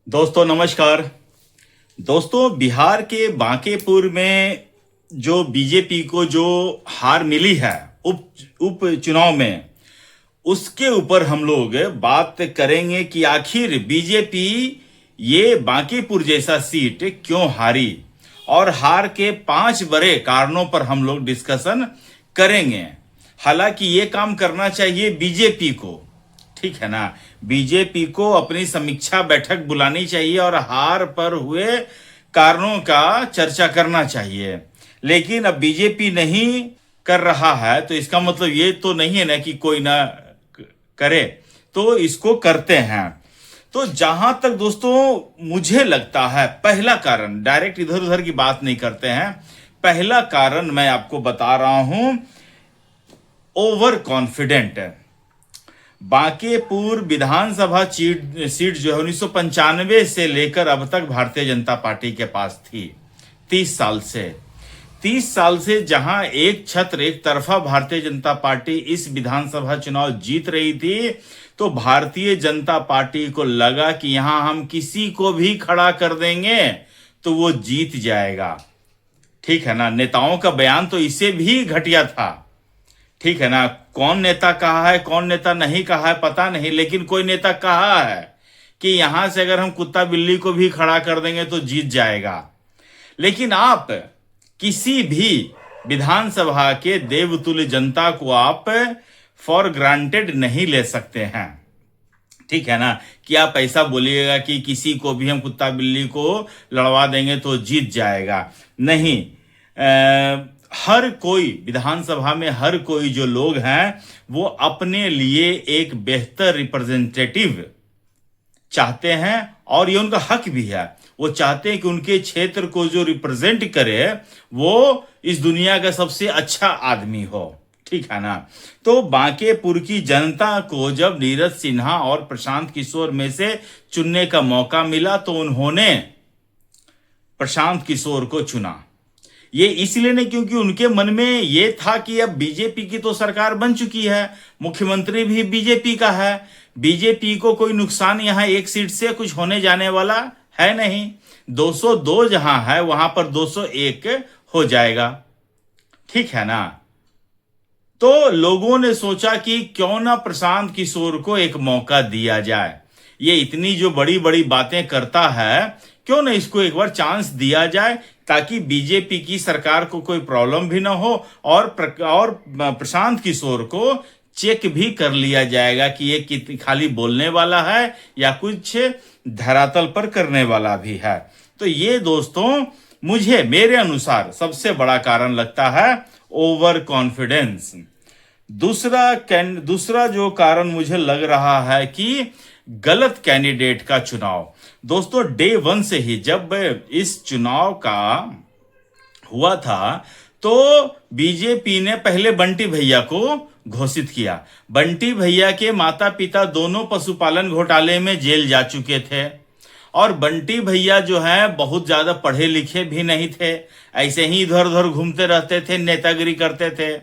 दोस्तों नमस्कार। दोस्तों बिहार के बांकेपुर में जो बीजेपी को जो हार मिली है उप उप चुनाव में, उसके ऊपर हम लोग बात करेंगे कि आखिर बीजेपी ये बांकीपुर जैसा सीट क्यों हारी, और हार के 5 बड़े कारणों पर हम लोग डिस्कशन करेंगे। हालांकि ये काम करना चाहिए बीजेपी को, ठीक है ना। बीजेपी को अपनी समीक्षा बैठक बुलानी चाहिए और हार पर हुए कारणों का चर्चा करना चाहिए। लेकिन अब बीजेपी नहीं कर रहा है तो इसका मतलब ये तो नहीं है ना कि कोई ना करे, तो इसको करते हैं। तो जहां तक दोस्तों मुझे लगता है, पहला कारण, डायरेक्ट इधर उधर की बात नहीं करते हैं, पहला कारण मैं आपको बता रहा हूं, ओवर कॉन्फिडेंट। बांकेपुर विधानसभा सीट जो है 1995 से लेकर अब तक भारतीय जनता पार्टी के पास थी। 30 साल से जहां एक छत्र एक तरफा भारतीय जनता पार्टी इस विधानसभा चुनाव जीत रही थी, तो भारतीय जनता पार्टी को लगा कि यहां हम किसी को भी खड़ा कर देंगे तो वो जीत जाएगा, ठीक है ना। नेताओं का बयान तो इससे भी घटिया था, ठीक है ना। कौन नेता कहा है कौन नेता नहीं कहा है पता नहीं, लेकिन कोई नेता कहा है कि यहां से अगर हम कुत्ता बिल्ली को भी खड़ा कर देंगे तो जीत जाएगा। लेकिन आप किसी भी विधानसभा के देवतुल्य जनता को आप फॉर ग्रांटेड नहीं ले सकते हैं, ठीक है ना। कि आप ऐसा बोलिएगा कि किसी को भी हम कुत्ता बिल्ली को लड़वा देंगे तो जीत जाएगा, नहीं। हर कोई विधानसभा में, हर कोई जो लोग हैं वो अपने लिए एक बेहतर रिप्रेजेंटेटिव चाहते हैं, और ये उनका हक भी है। वो चाहते हैं कि उनके क्षेत्र को जो रिप्रेजेंट करे वो इस दुनिया का सबसे अच्छा आदमी हो, ठीक है ना। तो बांकेपुर की जनता को जब नीरज सिन्हा और प्रशांत किशोर में से चुनने का मौका मिला तो उन्होंने प्रशांत किशोर को चुना। ये इसलिए नहीं क्योंकि उनके मन में ये था कि अब बीजेपी की तो सरकार बन चुकी है, मुख्यमंत्री भी बीजेपी का है, बीजेपी को कोई नुकसान यहां एक सीट से कुछ होने जाने वाला है नहीं। 202 जहां है वहां पर 201 हो जाएगा, ठीक है ना। तो लोगों ने सोचा कि क्यों ना प्रशांत किशोर को एक मौका दिया जाए, ये इतनी जो बड़ी बड़ी बातें करता है, क्यों ना इसको एक बार चांस दिया जाए, ताकि बीजेपी की सरकार को कोई प्रॉब्लम भी ना हो, और प्रशांत किशोर को चेक भी कर लिया जाएगा कि ये खाली बोलने वाला है या कुछ धरातल पर करने वाला भी है। तो ये दोस्तों मुझे, मेरे अनुसार सबसे बड़ा कारण लगता है ओवर कॉन्फिडेंस। दूसरा जो कारण मुझे लग रहा है कि गलत कैंडिडेट का चुनाव। दोस्तों डे 1 से ही जब इस चुनाव का हुआ था तो बीजेपी ने पहले बंटी भैया को घोषित किया। बंटी भैया के माता पिता दोनों पशुपालन घोटाले में जेल जा चुके थे, और बंटी भैया जो है बहुत ज्यादा पढ़े लिखे भी नहीं थे, ऐसे ही इधर उधर घूमते रहते थे, नेतागिरी करते थे।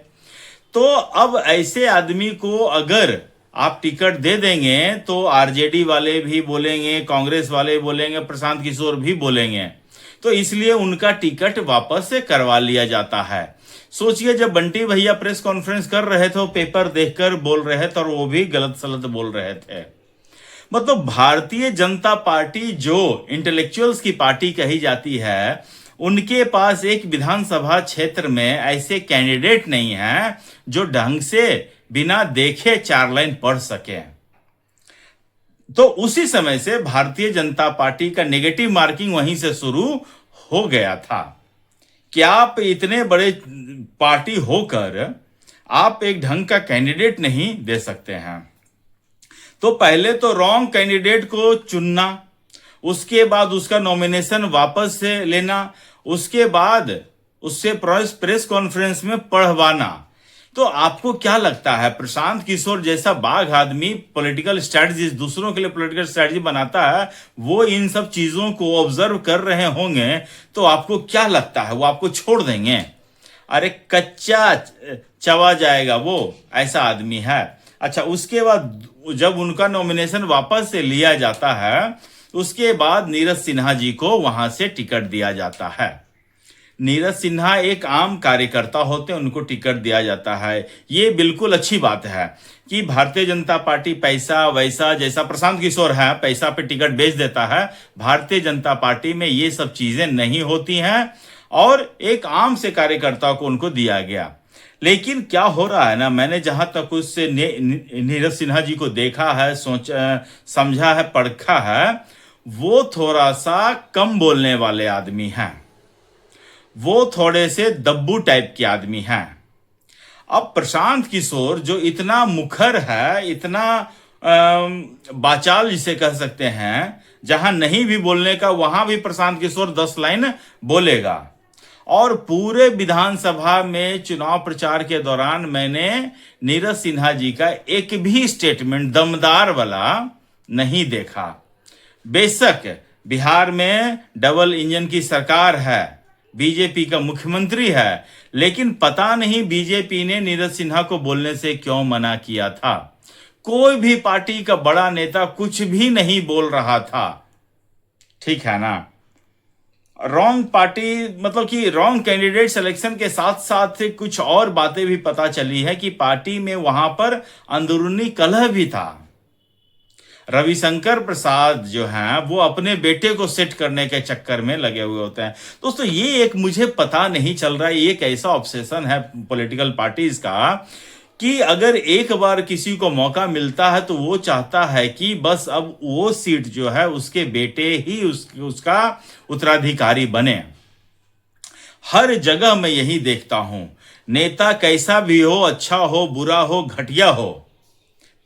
तो अब ऐसे आदमी को अगर आप टिकट दे देंगे तो आरजेडी वाले भी बोलेंगे, कांग्रेस वाले बोलेंगे, प्रशांत किशोर भी बोलेंगे, तो इसलिए उनका टिकट वापस से करवा लिया जाता है। सोचिए जब बंटी भैया प्रेस कॉन्फ्रेंस कर रहे थे, पेपर देखकर बोल रहे थे और वो भी गलत सलत बोल रहे थे। मतलब भारतीय जनता पार्टी जो इंटेलेक्चुअल्स की पार्टी कही जाती है, उनके पास एक विधानसभा क्षेत्र में ऐसे कैंडिडेट नहीं है जो ढंग से बिना देखे 4 लाइन पढ़ सके। तो उसी समय से भारतीय जनता पार्टी का नेगेटिव मार्किंग वहीं से शुरू हो गया था कि आप इतने बड़े पार्टी होकर आप एक ढंग का कैंडिडेट नहीं दे सकते हैं। तो पहले तो रॉन्ग कैंडिडेट को चुनना, उसके बाद उसका नॉमिनेशन वापस से लेना, उसके बाद उससे प्रेस कॉन्फ्रेंस में पढ़वाना। तो आपको क्या लगता है प्रशांत किशोर जैसा बाघ आदमी पॉलिटिकल स्ट्रैटेजी, दूसरों के लिए पॉलिटिकल स्ट्रैटेजी बनाता है, वो इन सब चीजों को ऑब्जर्व कर रहे होंगे, तो आपको क्या लगता है वो आपको छोड़ देंगे? अरे कच्चा चबा जाएगा वो, ऐसा आदमी है। अच्छा, उसके बाद जब उनका नॉमिनेशन वापस से लिया जाता है, उसके बाद नीरज सिन्हा जी को वहां से टिकट दिया जाता है। नीरज सिन्हा एक आम कार्यकर्ता होते हैं, उनको टिकट दिया जाता है। ये बिल्कुल अच्छी बात है कि भारतीय जनता पार्टी पैसा वैसा, जैसा प्रशांत किशोर है पैसा पे टिकट बेच देता है, भारतीय जनता पार्टी में ये सब चीजें नहीं होती हैं और एक आम से कार्यकर्ता को उनको दिया गया। लेकिन क्या हो रहा है ना, मैंने जहां तक उससे नीरज सिन्हा जी को देखा है, सोचा समझा है, परखा है, वो थोड़ा सा कम बोलने वाले आदमी हैं, वो थोड़े से दब्बू टाइप के आदमी हैं। अब प्रशांत किशोर जो इतना मुखर है, इतना बाचाल जिसे कह सकते हैं, जहां नहीं भी बोलने का वहां भी प्रशांत किशोर 10 लाइन बोलेगा। और पूरे विधानसभा में चुनाव प्रचार के दौरान मैंने नीरज सिन्हा जी का एक भी स्टेटमेंट दमदार वाला नहीं देखा। बेशक बिहार में डबल इंजन की सरकार है, बीजेपी का मुख्यमंत्री है, लेकिन पता नहीं बीजेपी ने नीरज सिन्हा को बोलने से क्यों मना किया था। कोई भी पार्टी का बड़ा नेता कुछ भी नहीं बोल रहा था, ठीक है ना। रॉन्ग पार्टी मतलब कि रॉन्ग कैंडिडेट सिलेक्शन के साथ साथ कुछ और बातें भी पता चली है कि पार्टी में वहां पर अंदरूनी कलह भी था। रविशंकर प्रसाद जो हैं वो अपने बेटे को सेट करने के चक्कर में लगे हुए होते हैं। दोस्तों ये एक मुझे पता नहीं चल रहा है, ये कैसा ऑब्सेशन है पॉलिटिकल पार्टीज का कि अगर एक बार किसी को मौका मिलता है तो वो चाहता है कि बस अब वो सीट जो है उसके बेटे ही उसका उत्तराधिकारी बने। हर जगह मैं यही देखता हूं, नेता कैसा भी हो, अच्छा हो, बुरा हो, घटिया हो,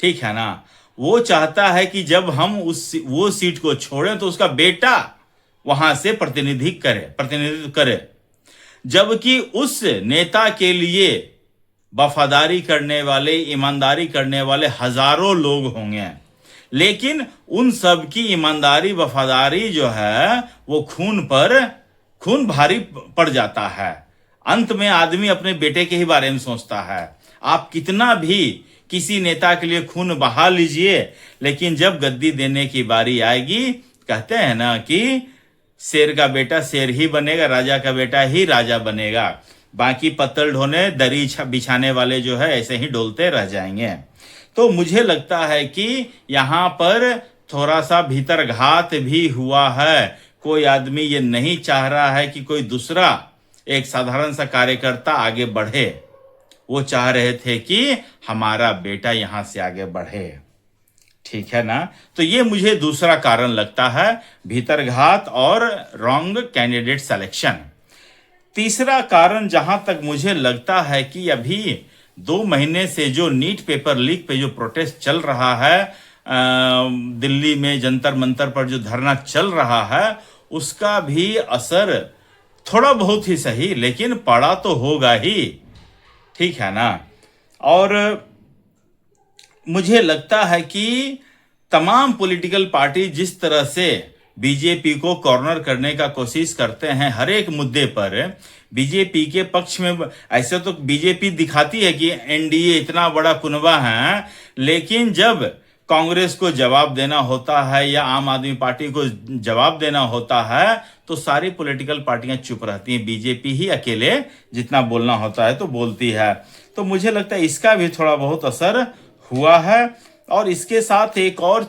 ठीक है ना, वो चाहता है कि जब हम वो सीट को छोड़ें तो उसका बेटा वहां से प्रतिनिधित्व करे। जबकि उस नेता के लिए वफादारी करने वाले, ईमानदारी करने वाले हजारों लोग होंगे, लेकिन उन सब की ईमानदारी वफादारी जो है वो खून भारी पड़ जाता है। अंत में आदमी अपने बेटे के ही बारे में सोचता है। आप कितना भी किसी नेता के लिए खून बहा लीजिए, लेकिन जब गद्दी देने की बारी आएगी, कहते हैं ना कि शेर का बेटा शेर ही बनेगा, राजा का बेटा ही राजा बनेगा, बाकी पत्तल ढोने दरी बिछाने वाले जो है ऐसे ही डोलते रह जाएंगे। तो मुझे लगता है कि यहां पर थोड़ा सा भीतर घात भी हुआ है। कोई आदमी ये नहीं चाह रहा है कि कोई दूसरा एक साधारण सा कार्यकर्ता आगे बढ़े, वो चाह रहे थे कि हमारा बेटा यहां से आगे बढ़े, ठीक है ना। तो ये मुझे दूसरा कारण लगता है, भीतरघात और रॉन्ग कैंडिडेट सिलेक्शन। तीसरा कारण जहां तक मुझे लगता है कि अभी 2 महीने से जो नीट पेपर लीक पे जो प्रोटेस्ट चल रहा है, दिल्ली में जंतर मंतर पर जो धरना चल रहा है, उसका भी असर थोड़ा बहुत ही सही लेकिन पड़ा तो होगा ही, ठीक है ना। और मुझे लगता है कि तमाम पॉलिटिकल पार्टी जिस तरह से बीजेपी को कॉर्नर करने का कोशिश करते हैं हर एक मुद्दे पर, बीजेपी के पक्ष में ऐसे तो बीजेपी दिखाती है कि एनडीए इतना बड़ा कुनबा है, लेकिन जब कांग्रेस को जवाब देना होता है या आम आदमी पार्टी को जवाब देना होता है तो सारी पॉलिटिकल पार्टियां चुप रहती हैं, बीजेपी ही अकेले जितना बोलना होता है तो बोलती है। तो मुझे लगता है इसका भी थोड़ा बहुत असर हुआ है। और इसके साथ एक और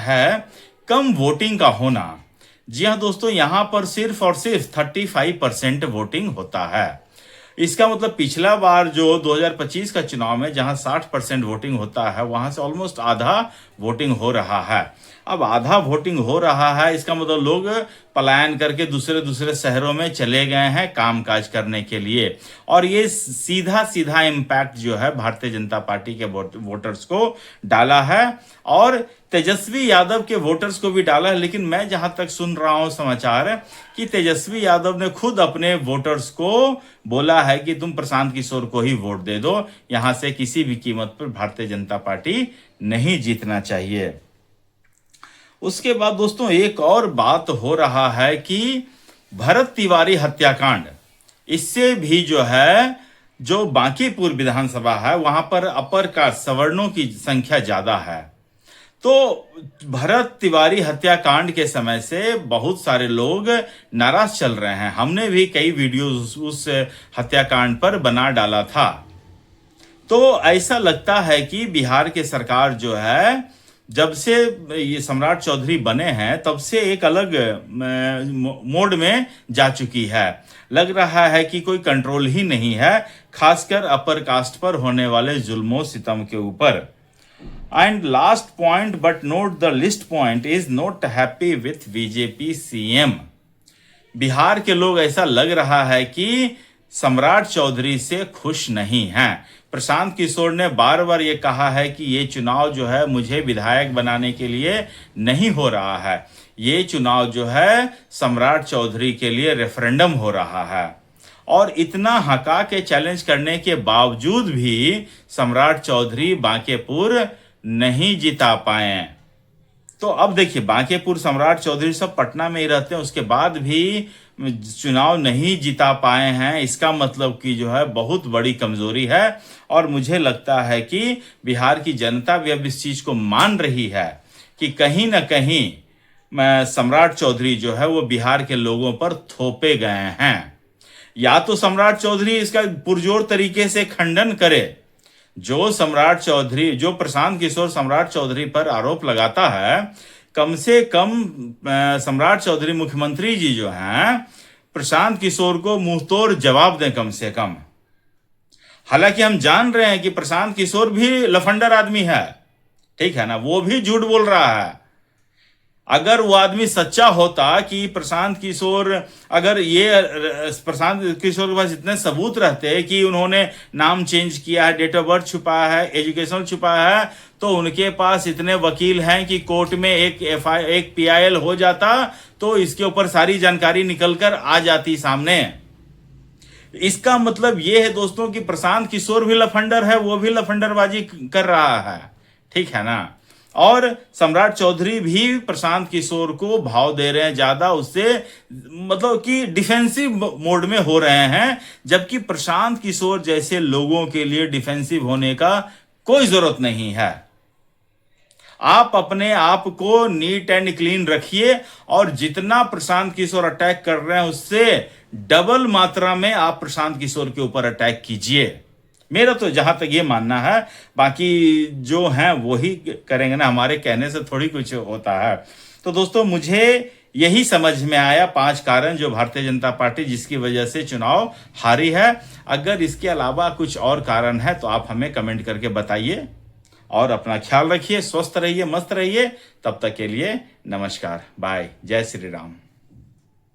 है, कम वोटिंग का होना। जी हाँ दोस्तों, यहां पर सिर्फ और सिर्फ 35% वोटिंग होता है। इसका मतलब पिछला बार जो 2025 का चुनाव में जहां 60% वोटिंग होता है, वहां से ऑलमोस्ट आधा वोटिंग हो रहा है। अब आधा वोटिंग हो रहा है, इसका मतलब लोग पलायन करके दूसरे शहरों में चले गए हैं कामकाज करने के लिए। और ये सीधा सीधा इम्पैक्ट जो है भारतीय जनता पार्टी के वोटर्स को डाला है और तेजस्वी यादव के वोटर्स को भी डाला है। लेकिन मैं जहां तक सुन रहा हूं समाचार कि तेजस्वी यादव ने खुद अपने वोटर्स को बोला है कि तुम प्रशांत किशोर को ही वोट दे दो, यहां से किसी भी कीमत पर भारतीय जनता पार्टी नहीं जीतना चाहिए। उसके बाद दोस्तों एक और बात हो रहा है कि भरत तिवारी हत्याकांड, इससे भी जो है जो बांकीपुर विधानसभा है वहां पर अपर कास्ट सवर्णों की संख्या ज्यादा है। तो भरत तिवारी हत्याकांड के समय से बहुत सारे लोग नाराज चल रहे हैं। हमने भी कई वीडियोस उस हत्याकांड पर बना डाला था। तो ऐसा लगता है कि बिहार के सरकार जो है, जब से ये सम्राट चौधरी बने हैं तब से एक अलग मोड में जा चुकी है। लग रहा है कि कोई कंट्रोल ही नहीं है, खासकर अपर कास्ट पर होने वाले जुल्मों सितम के ऊपर। And last point but note the list point is not happy with BJP CM. Bihar के लोग ऐसा लग रहा है कि सम्राट चौधरी से खुश नहीं हैं। प्रशांत किशोर ने बार बार ये कहा है कि ये चुनाव जो है मुझे विधायक बनाने के लिए नहीं हो रहा है, ये चुनाव जो है सम्राट चौधरी के लिए रेफरेंडम हो रहा है। और इतना हका के चैलेंज करने के बावजूद भी सम्राट चौधरी बांकेपुर नहीं जिता पाए। तो अब देखिए, बांकेपुर सम्राट चौधरी सब पटना में ही रहते हैं, उसके बाद भी चुनाव नहीं जिता पाए हैं। इसका मतलब कि जो है बहुत बड़ी कमजोरी है। और मुझे लगता है कि बिहार की जनता भी अब इस चीज को मान रही है कि कहीं ना कहीं सम्राट चौधरी जो है वो बिहार के लोगों पर थोपे गए हैं। या तो सम्राट चौधरी इसका पुरजोर तरीके से खंडन करे। जो प्रशांत किशोर सम्राट चौधरी पर आरोप लगाता है, कम से कम सम्राट चौधरी मुख्यमंत्री जी जो हैं प्रशांत किशोर को मुंहतोड़ जवाब दें कम से कम। हालांकि हम जान रहे हैं कि प्रशांत किशोर भी लफंडर आदमी है, ठीक है ना, वो भी झूठ बोल रहा है। अगर वो आदमी सच्चा होता कि प्रशांत किशोर के पास इतने सबूत रहते कि उन्होंने नाम चेंज किया है, डेट ऑफ बर्थ छुपाया है, एजुकेशन छुपाया है, तो उनके पास इतने वकील हैं कि कोर्ट में एक PIL हो जाता तो इसके ऊपर सारी जानकारी निकलकर आ जाती सामने। इसका मतलब ये है दोस्तों कि प्रशांत किशोर भी लफंडर है, वो भी लफंडरबाजी कर रहा है, ठीक है ना। और सम्राट चौधरी भी प्रशांत किशोर को भाव दे रहे हैं ज्यादा, उससे मतलब कि डिफेंसिव मोड में हो रहे हैं, जबकि प्रशांत किशोर जैसे लोगों के लिए डिफेंसिव होने का कोई जरूरत नहीं है। आप अपने आप को नीट एंड क्लीन रखिए और जितना प्रशांत किशोर अटैक कर रहे हैं उससे डबल मात्रा में आप प्रशांत किशोर के ऊपर अटैक कीजिए। मेरा तो जहां तक ये मानना है, बाकी जो हैं वो ही करेंगे ना, हमारे कहने से थोड़ी कुछ होता है। तो दोस्तों, मुझे यही समझ में आया 5 कारण जो भारतीय जनता पार्टी जिसकी वजह से चुनाव हारी है। अगर इसके अलावा कुछ और कारण है तो आप हमें कमेंट करके बताइए। और अपना ख्याल रखिए, स्वस्थ रहिए, मस्त रहिए। तब तक के लिए नमस्कार, बाय, जय श्री राम।